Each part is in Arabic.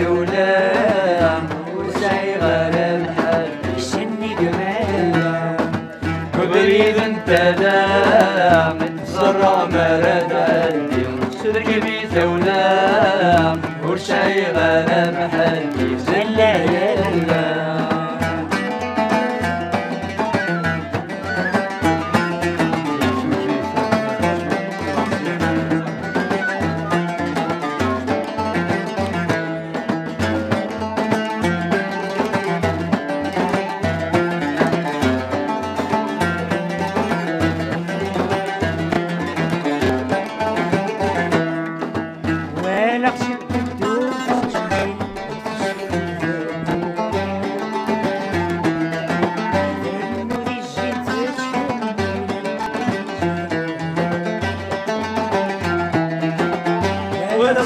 تولام ورشاي غرام حال الشني قمام كبريد انت دام تزرع مرد عندي شركبي تولام ورشاي غرام حال لا لا لا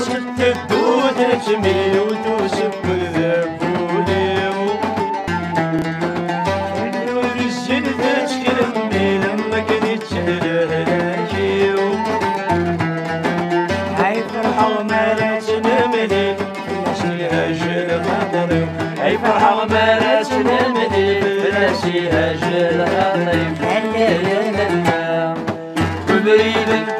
شت الدود تميل وتوسف بالذبولي النود الجلد تكرمي لما كنت تهلاكي هاي فرحة ومالات نملي فلاشيها جل خاطري هاي فرحة ومالات نملي فلاشيها جل خاطري لا لا لا لا كبريد انت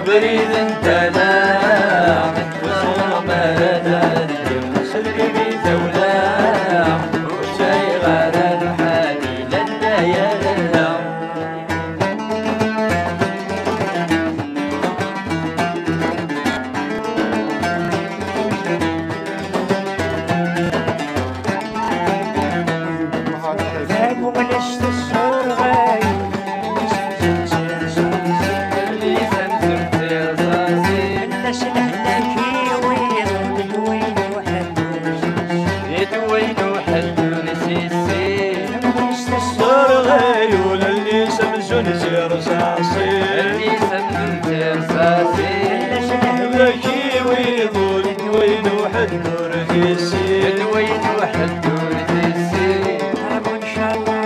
بريد انت نام وصور مردادي سلقي بتولام وشي غرام حالي للا يا للا ذاك وبلشت الصور غايب نسير صاصي اللي سمنت رصاصي بكي ويضول وين وحد نور تيسي وين وحد نور تيسي طلبوا ان شاء الله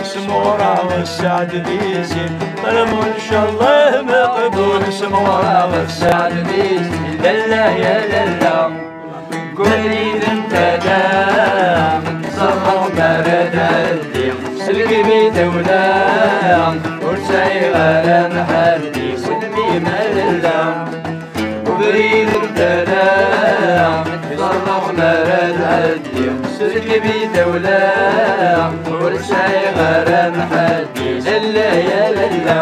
سمورة والسعد ديسي طلبوا ان شاء الله مقبول سمورة والسعد ديسي للا يا للا قولي انت دام صرح برد الدم سلقي بتولام ورشاي غرام حالي سلمي ملام وبريد الكلام صرح مرد الدم سلقي بتولام ورشاي غرام حالي للا يا للا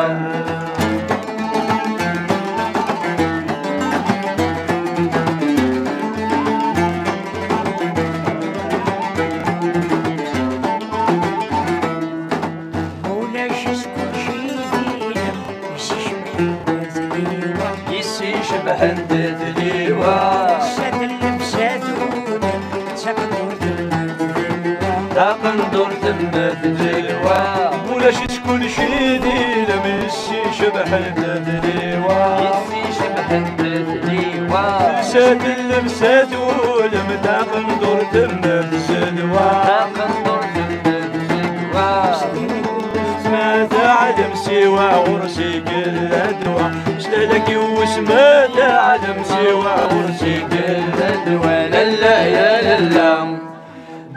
شبحت دليوا شاد اللبسات طاقن دور تمت دليوا ولا شكون شيدي لمسي شبحت دليوا يسي شبحت دليوا شاد اللبسات ولم طاقن دور تمت دليوا طاقن دور تمت دليوا سمعت عدم سوى ورسي كل الدوا شلالك وسمعت عدم سوى ورسي كل الدوا للا يا للا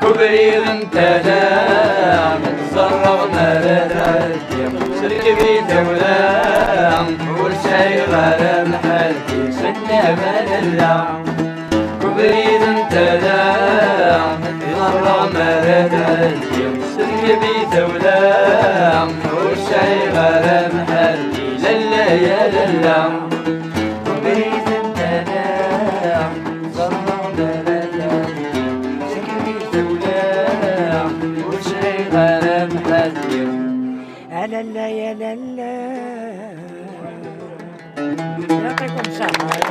كبرير انت لا متزرغ مرد عالديم سركبي دولام ورشاي غرام حالتي سنة مللا كبرير انت لا متزرغ مرد عالديم سركبي دولام ورشاي غرام حالتي للا يا للا كبريت انت لا متزرغ مرد عالديم سركبي دولام ورشاي غرام حالتي لا لا يا لا يعطيكم الصحة.